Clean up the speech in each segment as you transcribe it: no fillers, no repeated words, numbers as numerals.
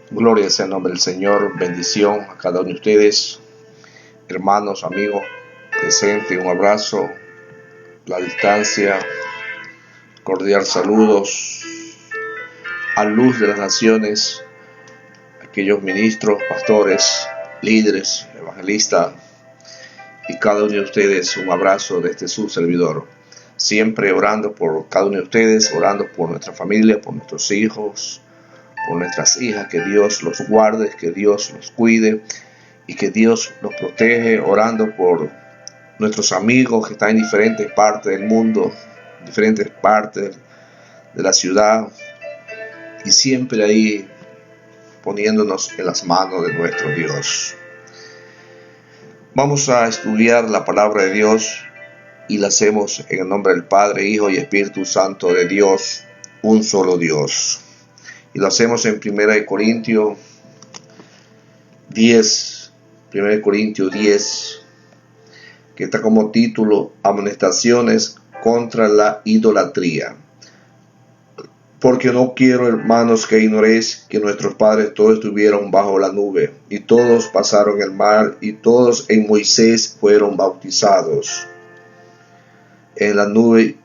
Gloria sea el nombre del Señor, bendición a cada uno de ustedes, hermanos, amigos, presentes, un abrazo, la distancia, cordial saludos, a luz de las naciones, aquellos ministros, pastores, líderes, evangelistas, y cada uno de ustedes un abrazo desde su servidor, siempre orando por cada uno de ustedes, orando por nuestra familia, por nuestros hijos, por nuestras hijas, que Dios los guarde, que Dios los cuide y que Dios los protege, orando por nuestros amigos que están en diferentes partes del mundo, diferentes partes de la ciudad, y siempre ahí poniéndonos en las manos de nuestro Dios. Vamos a estudiar la palabra de Dios y la hacemos en el nombre del Padre, Hijo y Espíritu Santo de Dios, un solo Dios. Y lo hacemos en 1 Corintios 10, 1 Corintios 10, que está como título Amonestaciones contra la idolatría. Porque no quiero, hermanos, que ignoréis que nuestros padres todos estuvieron bajo la nube, y todos pasaron el mar, y todos en Moisés fueron bautizados en la nube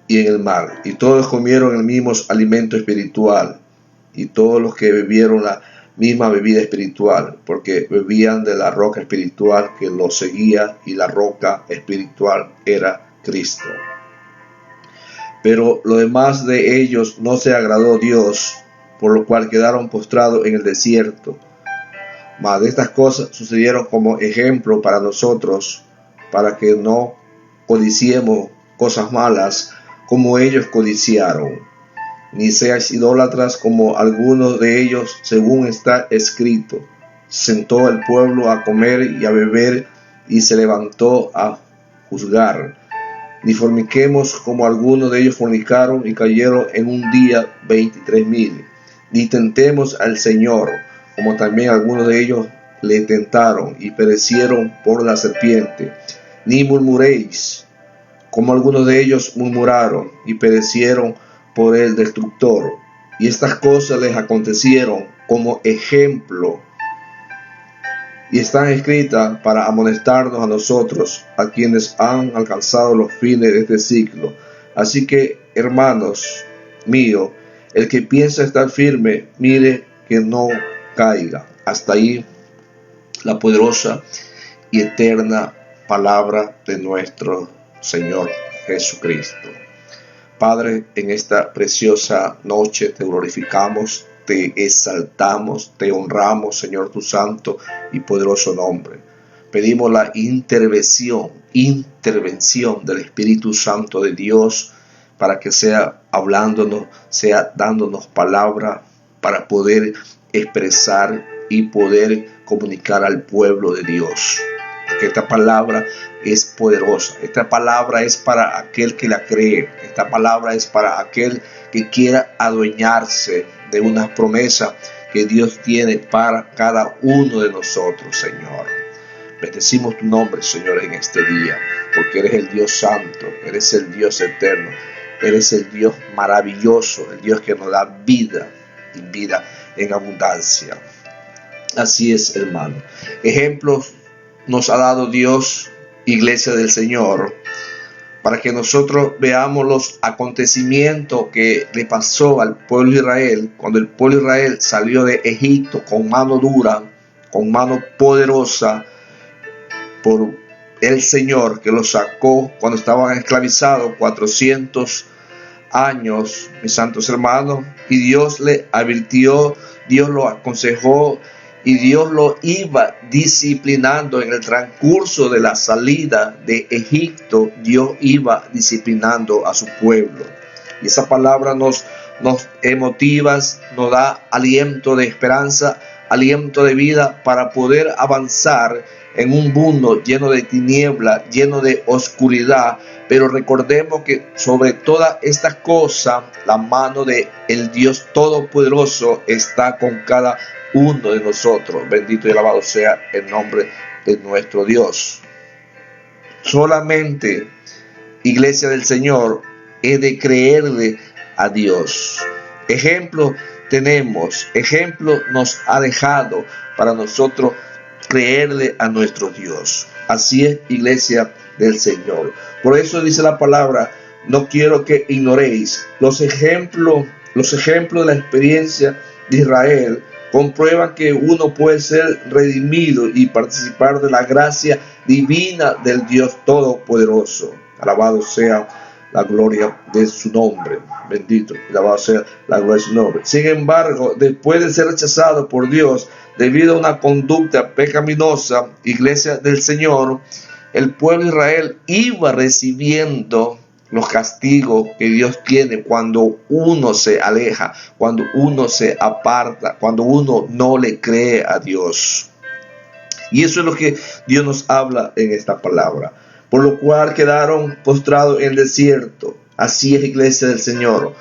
y en el mar, y todos comieron el mismo alimento espiritual, y todos los que bebieron la misma bebida espiritual, porque bebían de la roca espiritual que los seguía, y la roca espiritual era Cristo. Pero lo demás de ellos no se agradó Dios, por lo cual quedaron postrados en el desierto. Mas de estas cosas sucedieron como ejemplo para nosotros, para que no codiciemos cosas malas como ellos codiciaron. Ni seáis idólatras como algunos de ellos, según está escrito. Sentó el pueblo a comer y a beber, y se levantó a juzgar. Ni forniquemos como algunos de ellos fornicaron y cayeron en un día 23,000. Ni tentemos al Señor, como también algunos de ellos le tentaron y perecieron por la serpiente. Ni murmuréis, como algunos de ellos murmuraron y perecieron por el destructor. Y estas cosas les acontecieron como ejemplo, y están escritas para amonestarnos a nosotros, a quienes han alcanzado los fines de este siglo. Así que, hermanos míos, el que piensa estar firme, mire que no caiga. Hasta ahí la poderosa y eterna palabra de nuestro Señor Jesucristo. Padre, en esta preciosa noche te glorificamos, te exaltamos, te honramos, Señor, tu santo y poderoso nombre. Pedimos la intervención del Espíritu Santo de Dios para que sea hablándonos, sea dándonos palabra para poder expresar y poder comunicar al pueblo de Dios. Porque esta palabra es poderosa, esta palabra es para aquel que la cree, esta palabra es para aquel que quiera adueñarse de una promesa que Dios tiene para cada uno de nosotros, Señor. Bendecimos tu nombre, Señor, en este día, porque eres el Dios santo, eres el Dios eterno, eres el Dios maravilloso, el Dios que nos da vida y vida en abundancia. Así es, hermano. Ejemplos nos ha dado Dios, Iglesia del Señor, para que nosotros veamos los acontecimientos que le pasó al pueblo de Israel cuando el pueblo de Israel salió de Egipto con mano dura, con mano poderosa por el Señor, que los sacó cuando estaban esclavizados 400 años, mis santos hermanos, y Dios le advirtió, Dios lo aconsejó, y Dios lo iba disciplinando en el transcurso de la salida de Egipto. Dios iba disciplinando a su pueblo. Y esa palabra nos emotiva, nos da aliento de esperanza, aliento de vida para poder avanzar en un mundo lleno de tiniebla, lleno de oscuridad. Pero recordemos que sobre todas estas cosas, la mano de el Dios Todopoderoso está con cada uno de nosotros. Bendito y alabado sea el nombre de nuestro Dios. Solamente, Iglesia del Señor, es de creerle a Dios. Ejemplo tenemos, ejemplo nos ha dejado para nosotros creerle a nuestro Dios. Así es, iglesia del Señor. Por eso dice la palabra, no quiero que ignoréis los ejemplos de la experiencia de Israel. Comprueban que uno puede ser redimido y participar de la gracia divina del Dios Todopoderoso. Alabado sea la gloria de su nombre. Bendito y alabado sea la gloria de su nombre. Sin embargo, después de ser rechazado por Dios debido a una conducta pecaminosa, iglesia del Señor, el pueblo de Israel iba recibiendo los castigos que Dios tiene cuando uno se aleja, cuando uno se aparta, cuando uno no le cree a Dios. Y eso es lo que Dios nos habla en esta palabra. Por lo cual quedaron postrados en el desierto. Así es, iglesia del Señor.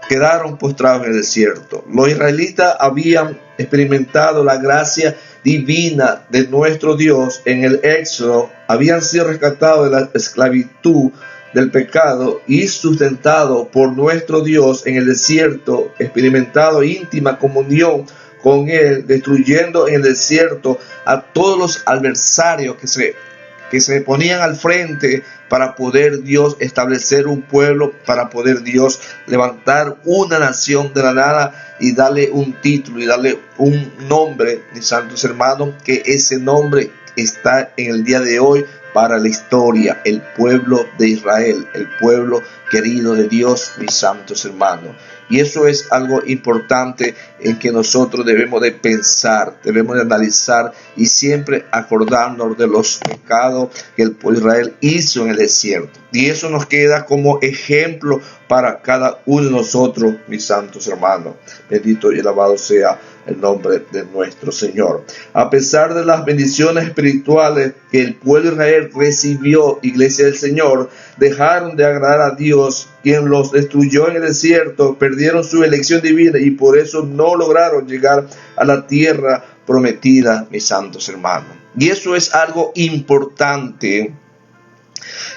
Quedaron postrados en el desierto. Los israelitas habían experimentado la gracia divina de nuestro Dios en el Éxodo. Habían sido rescatados de la esclavitud del pecado y sustentado por nuestro Dios en el desierto, experimentado íntima comunión con Él, destruyendo en el desierto a todos los adversarios que se ponían al frente para poder Dios establecer un pueblo, para poder Dios levantar una nación de la nada y darle un título y darle un nombre, mis santos hermanos, que ese nombre está en el día de hoy para la historia, el pueblo de Israel, el pueblo querido de Dios, mis santos hermanos. Y eso es algo importante en que nosotros debemos de pensar, debemos de analizar y siempre acordarnos de los pecados que el pueblo de Israel hizo en el desierto. Y eso nos queda como ejemplo para cada uno de nosotros, mis santos hermanos. Bendito y alabado sea el nombre de nuestro Señor. A pesar de las bendiciones espirituales que el pueblo de Israel recibió, iglesia del Señor, dejaron de agradar a Dios, quien los destruyó en el desierto, perdieron su elección divina y por eso no lograron llegar a la tierra prometida, mis santos hermanos. Y eso es algo importante,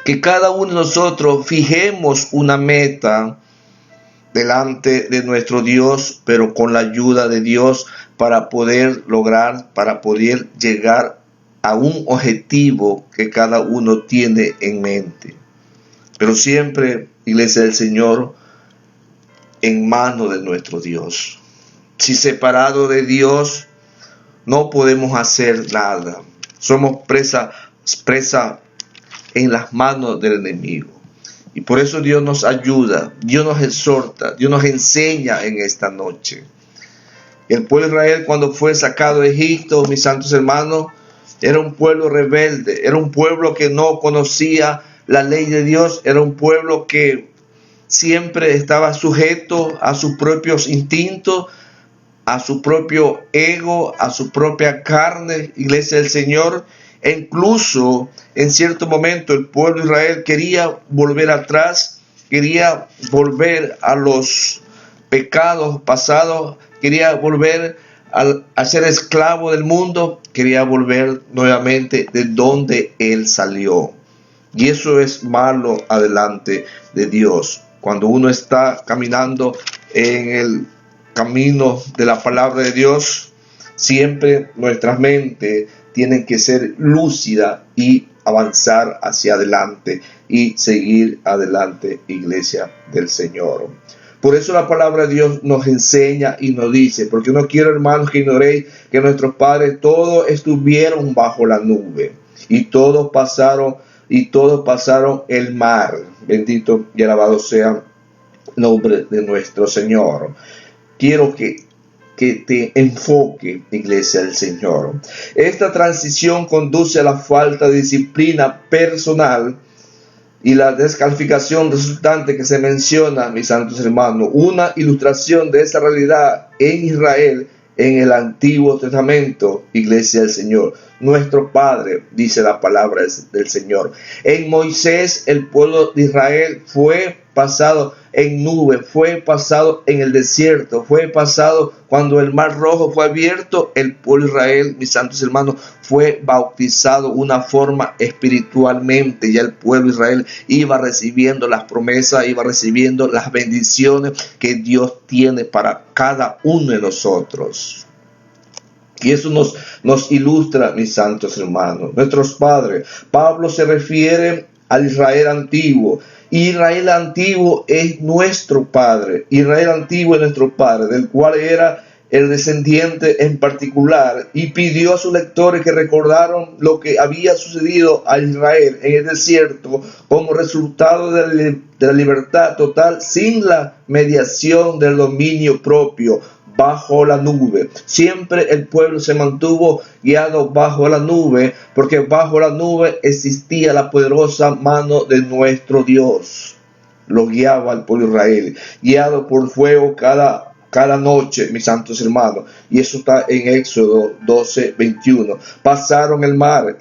que cada uno de nosotros fijemos una meta delante de nuestro Dios, pero con la ayuda de Dios para poder lograr, para poder llegar a un objetivo que cada uno tiene en mente. Pero siempre, iglesia del Señor, en manos de nuestro Dios. Si separado de Dios, no podemos hacer nada. Somos presa en las manos del enemigo. Y por eso Dios nos ayuda, Dios nos exhorta, Dios nos enseña en esta noche. El pueblo de Israel, cuando fue sacado de Egipto, mis santos hermanos, era un pueblo rebelde, era un pueblo que no conocía la ley de Dios, era un pueblo que siempre estaba sujeto a sus propios instintos, a su propio ego, a su propia carne, iglesia del Señor. E incluso en cierto momento el pueblo de Israel quería volver atrás, quería volver a los pecados pasados, quería volver a ser esclavo del mundo, quería volver nuevamente de donde él salió. Y eso es malo adelante de Dios. Cuando uno está caminando en el camino de la palabra de Dios, siempre nuestras mentes tienen que ser lúcidas y avanzar hacia adelante y seguir adelante, iglesia del Señor. Por eso la palabra de Dios nos enseña y nos dice, porque no quiero, hermanos, que ignoréis que nuestros padres todos estuvieron bajo la nube y todos pasaron el mar. Bendito y alabado sea el nombre de nuestro Señor. Quiero que te enfoque, iglesia del Señor. Esta transición conduce a la falta de disciplina personal y la descalificación resultante que se menciona, mis santos hermanos. Una ilustración de esa realidad en Israel en el Antiguo Testamento, iglesia del Señor. Nuestro Padre, dice la palabra del Señor. En Moisés, el pueblo de Israel fue pasado en nube, fue pasado en el desierto, fue pasado cuando el mar rojo fue abierto. El pueblo de Israel, mis santos hermanos, fue bautizado de una forma espiritualmente. Ya el pueblo de Israel iba recibiendo las promesas, iba recibiendo las bendiciones que Dios tiene para cada uno de nosotros. Y eso nos ilustra, mis santos hermanos, nuestros padres. Pablo se refiere al Israel antiguo. Israel antiguo es nuestro padre. Israel antiguo es nuestro padre, del cual era el descendiente en particular, y pidió a sus lectores que recordaron lo que había sucedido a Israel en el desierto como resultado de la libertad total sin la mediación del dominio propio bajo la nube. Siempre el pueblo se mantuvo guiado bajo la nube, porque bajo la nube existía la poderosa mano de nuestro Dios. Lo guiaba al pueblo de Israel, guiado por fuego cada noche, mis santos hermanos. Y eso está en Éxodo 12:21. Pasaron el mar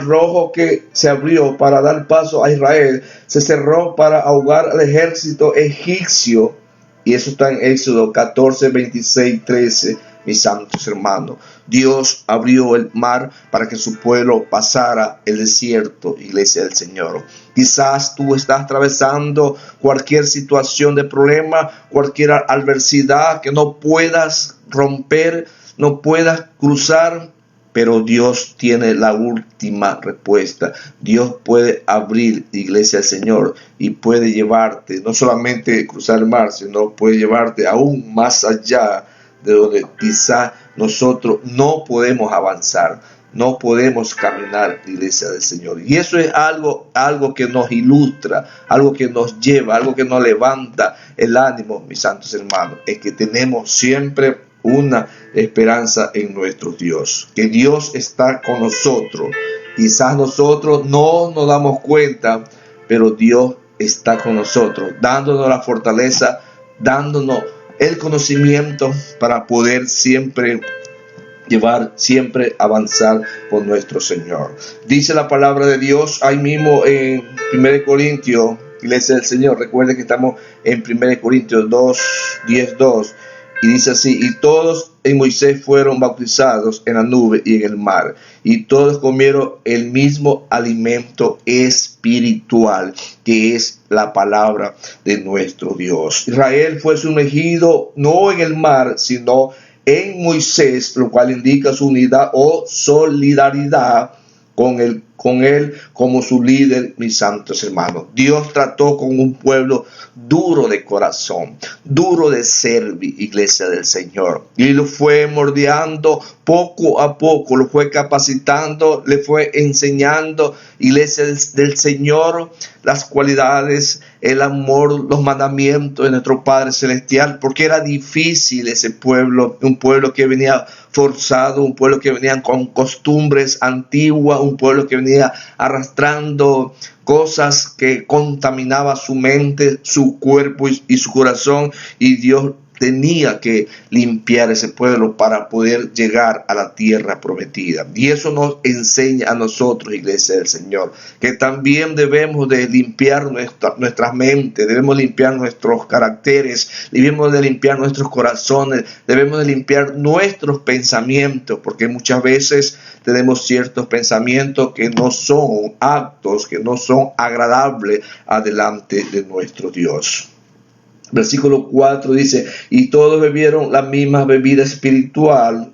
rojo que se abrió para dar paso a Israel, se cerró para ahogar al ejército egipcio. Y eso está en Éxodo 14:26-13, mis santos hermanos. Dios abrió el mar para que su pueblo pasara el desierto, iglesia del Señor. Quizás tú estás atravesando cualquier situación de problema, cualquier adversidad que no puedas romper, no puedas cruzar. Pero Dios tiene la última respuesta. Dios puede abrir, iglesia del Señor, y puede llevarte, no solamente cruzar el mar, sino puede llevarte aún más allá de donde quizá nosotros no podemos avanzar, no podemos caminar, iglesia del Señor. Y eso es algo que nos ilustra, algo que nos lleva, algo que nos levanta el ánimo, mis santos hermanos, es que tenemos siempre una esperanza en nuestro Dios, que Dios está con nosotros. Quizás nosotros no nos damos cuenta, pero Dios está con nosotros, dándonos la fortaleza, dándonos el conocimiento para poder siempre avanzar con nuestro Señor. Dice la palabra de Dios ahí mismo en 1 Corintios, iglesia del Señor. Recuerden que estamos en 1 Corintios 2:10-2. Y dice así: y todos en Moisés fueron bautizados en la nube y en el mar, y todos comieron el mismo alimento espiritual, que es la palabra de nuestro Dios. Israel fue sumergido no en el mar, sino en Moisés, lo cual indica su unidad o solidaridad con él como su líder, mis santos hermanos. Dios trató con un pueblo duro de corazón, duro de servir, iglesia del Señor, y lo fue moldeando poco a poco, lo fue capacitando, le fue enseñando, iglesia del Señor, las cualidades, el amor, los mandamientos de nuestro Padre Celestial, porque era difícil ese pueblo, un pueblo que venía forzado, un pueblo que venía con costumbres antiguas, un pueblo que venía arrastrando cosas que contaminaban su mente, su cuerpo y su corazón, y Dios tenía que limpiar ese pueblo para poder llegar a la tierra prometida. Y eso nos enseña a nosotros, iglesia del Señor, que también debemos de limpiar nuestras mentes, debemos limpiar nuestros caracteres, debemos de limpiar nuestros corazones, debemos de limpiar nuestros pensamientos, porque muchas veces tenemos ciertos pensamientos que no son aptos, que no son agradables delante de nuestro Dios. Versículo 4 dice: y todos bebieron la misma bebida espiritual,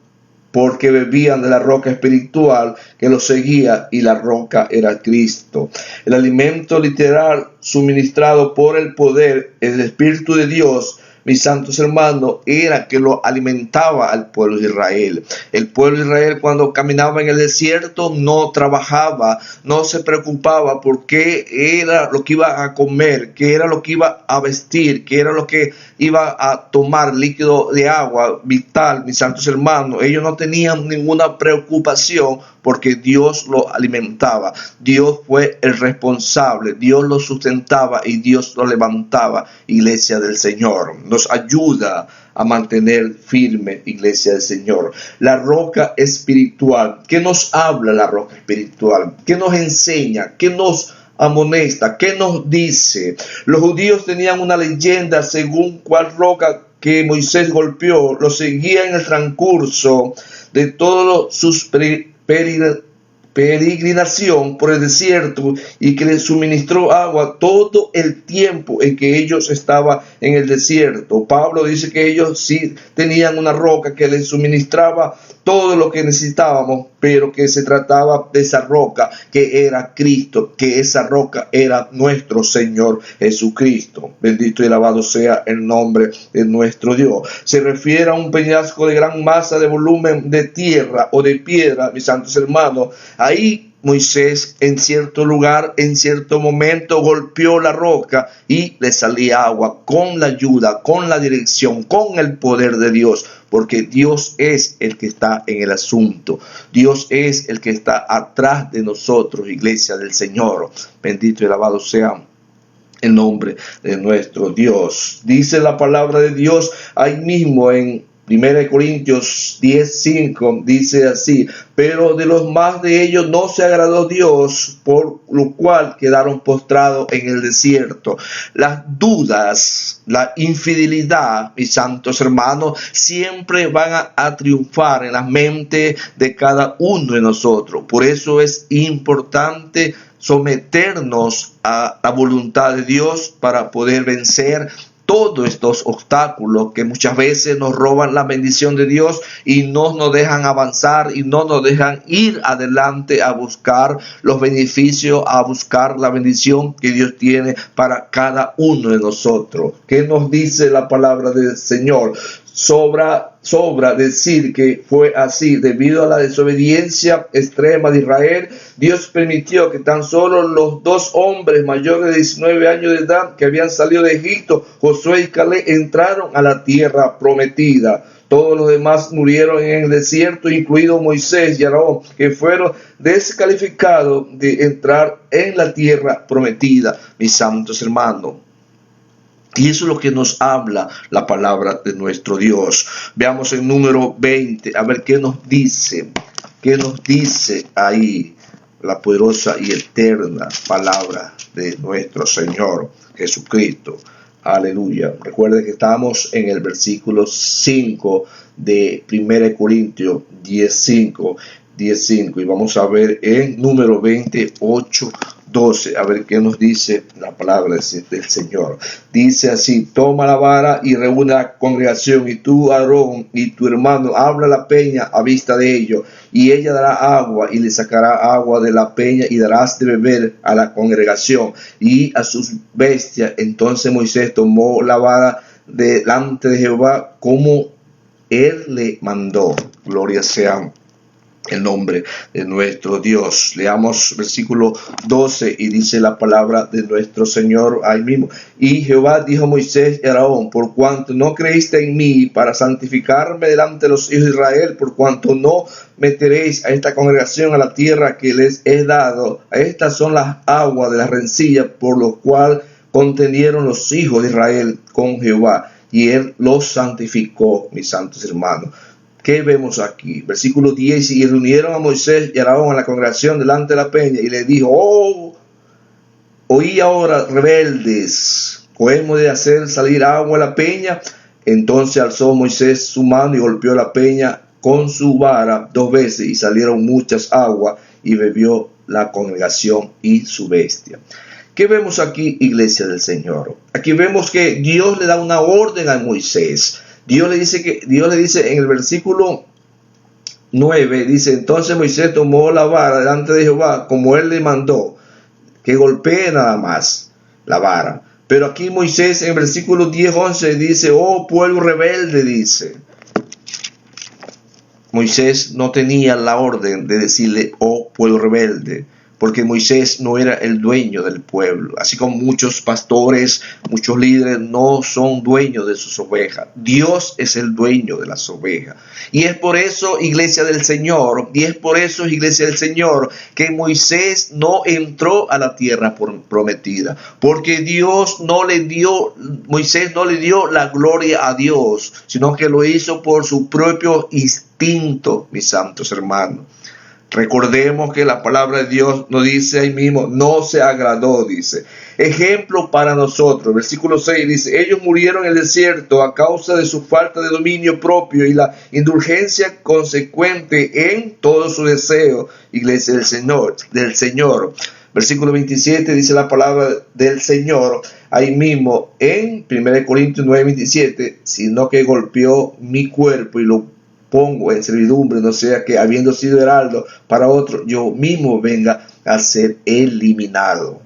porque bebían de la roca espiritual que los seguía, y la roca era Cristo. El alimento literal suministrado por el poder, el Espíritu de Dios, mis santos hermanos, era que lo alimentaba al pueblo de Israel. El pueblo de Israel, cuando caminaba en el desierto, no trabajaba, no se preocupaba por qué era lo que iba a comer, qué era lo que iba a vestir, qué era lo que iba a tomar, líquido de agua vital, mis santos hermanos. Ellos no tenían ninguna preocupación, porque Dios lo alimentaba. Dios fue el responsable, Dios lo sustentaba y Dios lo levantaba, iglesia del Señor. Nos ayuda a mantener firme, iglesia del Señor. La roca espiritual. ¿Qué nos habla la roca espiritual? ¿Qué nos enseña? ¿Qué nos amonesta. ¿Qué nos dice? Los judíos tenían una leyenda según cuál roca que Moisés golpeó lo seguía en el transcurso de todos sus peregrinación por el desierto, y que les suministró agua todo el tiempo en que ellos estaban en el desierto. Pablo dice que ellos sí tenían una roca que les suministraba todo lo que necesitábamos, pero que se trataba de esa roca que era Cristo, que esa roca era nuestro Señor Jesucristo. Bendito y alabado sea el nombre de nuestro Dios. Se refiere a un peñasco de gran masa de volumen de tierra o de piedra, mis santos hermanos. Ahí Moisés en cierto lugar, en cierto momento, golpeó la roca y le salía agua con la ayuda, con la dirección, con el poder de Dios, porque Dios es el que está en el asunto. Dios es el que está atrás de nosotros, iglesia del Señor. Bendito y alabado sea el nombre de nuestro Dios. Dice la palabra de Dios ahí mismo en 1 Corintios 10:5, dice así: pero de los más de ellos no se agradó Dios, por lo cual quedaron postrados en el desierto. Las dudas, la infidelidad, mis santos hermanos, siempre van a triunfar en la mente de cada uno de nosotros. Por eso es importante someternos a la voluntad de Dios para poder vencer todos estos obstáculos que muchas veces nos roban la bendición de Dios y no nos dejan avanzar y no nos dejan ir adelante a buscar los beneficios, a buscar la bendición que Dios tiene para cada uno de nosotros. ¿Qué nos dice la palabra del Señor? Sobra decir que fue así. Debido a la desobediencia extrema de Israel, Dios permitió que tan solo los dos hombres mayores de 19 años de edad que habían salido de Egipto, Josué y Caleb, entraron a la tierra prometida. Todos los demás murieron en el desierto, incluido Moisés y Aarón, que fueron descalificados de entrar en la tierra prometida, mis santos hermanos. Y eso es lo que nos habla la palabra de nuestro Dios. Veamos el número 20, a ver qué nos dice. ¿Qué nos dice ahí la poderosa y eterna palabra de nuestro Señor Jesucristo? Aleluya. Recuerde que estamos en el versículo 5 de 1 Corintios 10:5. Y vamos a ver en número 28:12, a ver qué nos dice la palabra del Señor. Dice así: toma la vara y reúne a la congregación, y tú, Aarón, y tu hermano, habla la peña a vista de ellos, y ella dará agua, y le sacará agua de la peña, y darás de beber a la congregación y a sus bestias. Entonces Moisés tomó la vara delante de Jehová como él le mandó. Gloria sea el nombre de nuestro Dios. Leamos versículo 12 y dice la palabra de nuestro Señor ahí mismo: y Jehová dijo a Moisés y a Aarón: por cuanto no creíste en mí para santificarme delante de los hijos de Israel, por cuanto no meteréis a esta congregación a la tierra que les he dado, estas son las aguas de la rencilla, por lo cual contendieron los hijos de Israel con Jehová, y él los santificó, mis santos hermanos. ¿Qué vemos aquí? Versículo 10: y reunieron a Moisés y a Aarón a la congregación delante de la peña, y le dijo: oí ahora, rebeldes, ¿hemos de hacer salir agua a la peña? Entonces alzó Moisés su mano y golpeó la peña con su vara 2 veces, y salieron muchas aguas, y bebió la congregación y su bestia. ¿Qué vemos aquí, iglesia del Señor? Aquí vemos que Dios le da una orden a Moisés. Dios le dice en el versículo 9, dice: entonces Moisés tomó la vara delante de Jehová como él le mandó, que golpee nada más la vara. Pero aquí Moisés en el versículo 10:11 dice: oh pueblo rebelde, dice. Moisés no tenía la orden de decirle: oh pueblo rebelde, porque Moisés no era el dueño del pueblo. Así como muchos pastores, muchos líderes no son dueños de sus ovejas. Dios es el dueño de las ovejas. Y es por eso, iglesia del Señor, que Moisés no entró a la tierra prometida. Porque Moisés no le dio la gloria a Dios, sino que lo hizo por su propio instinto, mis santos hermanos. Recordemos que la palabra de Dios nos dice ahí mismo, no se agradó, dice. Ejemplo para nosotros, versículo 6 dice, ellos murieron en el desierto a causa de su falta de dominio propio y la indulgencia consecuente en todo su deseo, iglesia del Señor. Versículo 27 dice la palabra del Señor, ahí mismo en 1 Corintios 9:27, sino que golpeó mi cuerpo y lo pongo en servidumbre, no sea que habiendo sido heraldo para otro, yo mismo venga a ser eliminado.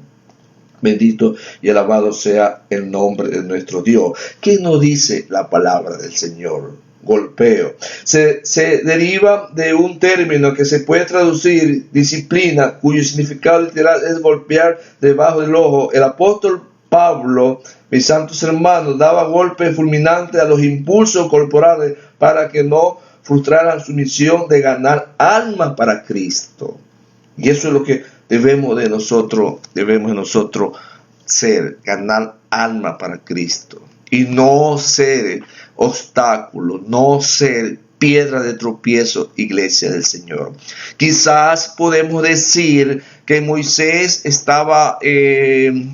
Bendito y alabado sea el nombre de nuestro Dios. ¿Qué nos dice la palabra del Señor? Golpeo. Se deriva de un término que se puede traducir disciplina, cuyo significado literal es golpear debajo del ojo. El apóstol Pablo, mis santos hermanos, daba golpes fulminantes a los impulsos corporales para que no frustraran su misión de ganar almas para Cristo. Y eso es lo que debemos de nosotros ser, ganar alma para Cristo. Y no ser obstáculo, no ser piedra de tropiezo, iglesia del Señor. Quizás podemos decir que Moisés estaba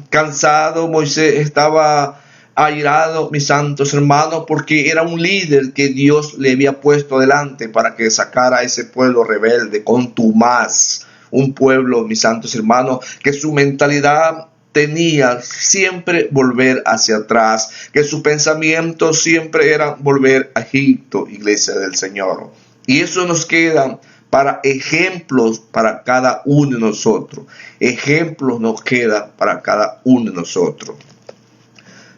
cansado, Moisés estaba airado, mis santos hermanos, porque era un líder que Dios le había puesto adelante para que sacara a ese pueblo rebelde, contumaz. Un pueblo, mis santos hermanos, que su mentalidad tenía siempre volver hacia atrás, que su pensamiento siempre era volver a Egipto, iglesia del Señor. Y eso nos queda para ejemplos para cada uno de nosotros. Ejemplos nos queda para cada uno de nosotros.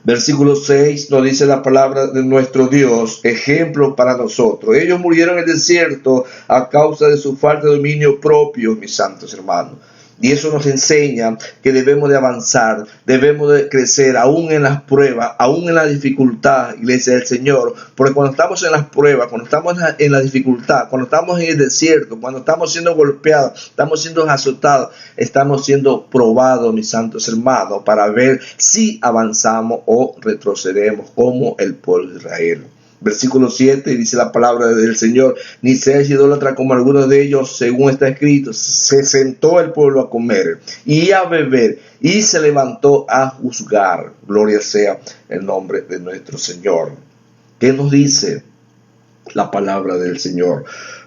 Versículo 6 nos dice la palabra de nuestro Dios, ejemplo para nosotros. Ellos murieron en el desierto a causa de su falta de dominio propio, mis santos hermanos. Y eso nos enseña que debemos de avanzar, debemos de crecer, aún en las pruebas, aún en la dificultad, iglesia del Señor. Porque cuando estamos en las pruebas, cuando estamos en la dificultad, cuando estamos en el desierto, cuando estamos siendo golpeados, estamos siendo azotados, estamos siendo probados, mis santos hermanos, para ver si avanzamos o retrocedemos como el pueblo de Israel. Versículo 7 dice la palabra del Señor, ni seas idólatra como algunos de ellos, según está escrito, se sentó el pueblo a comer y a beber y se levantó a juzgar. Gloria sea el nombre de nuestro Señor. ¿Qué nos dice la palabra del Señor?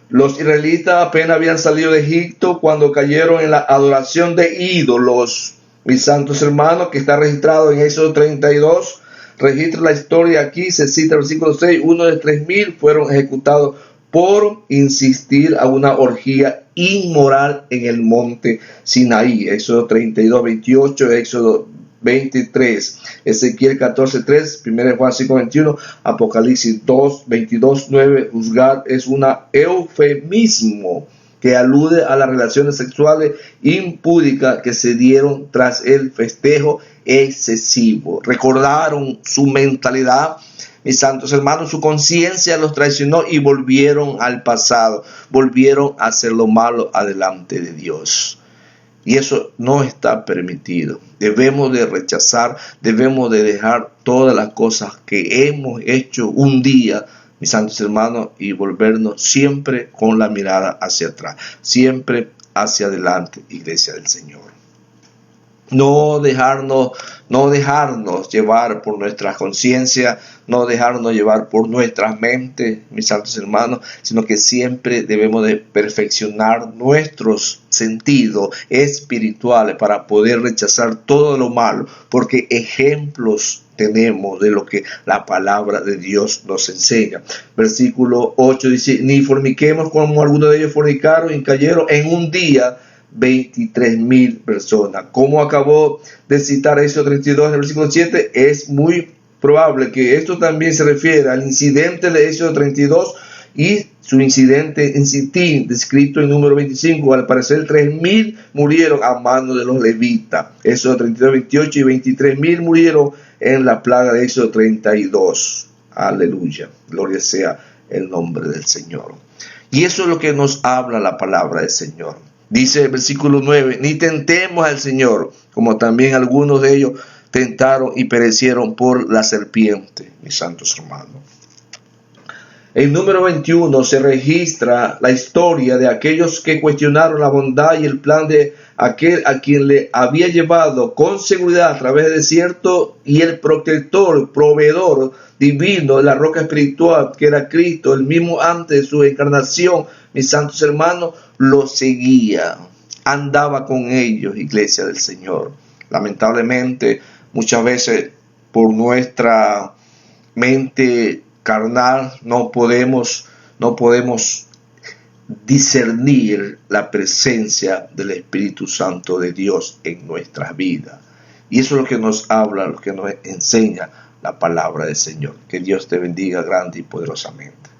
Los israelitas apenas habían salido de Egipto cuando cayeron en la adoración de ídolos. Mis santos hermanos, que está registrado en Éxodo 32, registra la historia aquí, se cita el versículo 6, uno de 3,000 fueron ejecutados por insistir a una orgía inmoral en el monte Sinaí. Éxodo 32, 28, Éxodo 23, Ezequiel 14, 3, 1 Juan 5, 21, Apocalipsis 2, 22, 9. Juzgar es un eufemismo que alude a las relaciones sexuales impúdicas que se dieron tras el festejo excesivo. Recordaron su mentalidad, mis santos hermanos, su conciencia los traicionó y volvieron al pasado, volvieron a hacer lo malo adelante de Dios. Y eso no está permitido. Debemos de rechazar, debemos de dejar todas las cosas que hemos hecho un día, mis santos hermanos, y volvernos siempre con la mirada hacia atrás, siempre hacia adelante, iglesia del Señor. No dejarnos llevar por nuestra conciencia, no dejarnos llevar por nuestras mentes, mis santos hermanos, sino que siempre debemos de perfeccionar nuestros sentidos espirituales para poder rechazar todo lo malo, porque ejemplos tenemos de lo que la palabra de Dios nos enseña. Versículo 8 dice, ni forniquemos como algunos de ellos fornicaron y cayeron en un día 23,000 personas. Como acabó de citar Éxodo 32 en el versículo 7, es muy probable que esto también se refiere al incidente de Éxodo 32 y su incidente en Sitín, descrito en número 25. Al parecer 3,000 murieron a manos de los levitas. Éxodo 32, 28 y 23,000 murieron en la plaga de Éxodo 32. Aleluya. Gloria sea el nombre del Señor. Y eso es lo que nos habla la palabra del Señor. Dice el versículo 9, ni tentemos al Señor, como también algunos de ellos tentaron y perecieron por la serpiente, mis santos hermanos. En número 21 se registra la historia de aquellos que cuestionaron la bondad y el plan de aquel a quien le había llevado con seguridad a través del desierto, y el protector, proveedor divino, la roca espiritual que era Cristo, el mismo antes de su encarnación. Mis santos hermanos, lo seguía, andaba con ellos, iglesia del Señor. Lamentablemente, muchas veces por nuestra mente carnal no podemos discernir la presencia del Espíritu Santo de Dios en nuestras vidas. Y eso es lo que nos habla, lo que nos enseña la palabra del Señor. Que Dios te bendiga grande y poderosamente.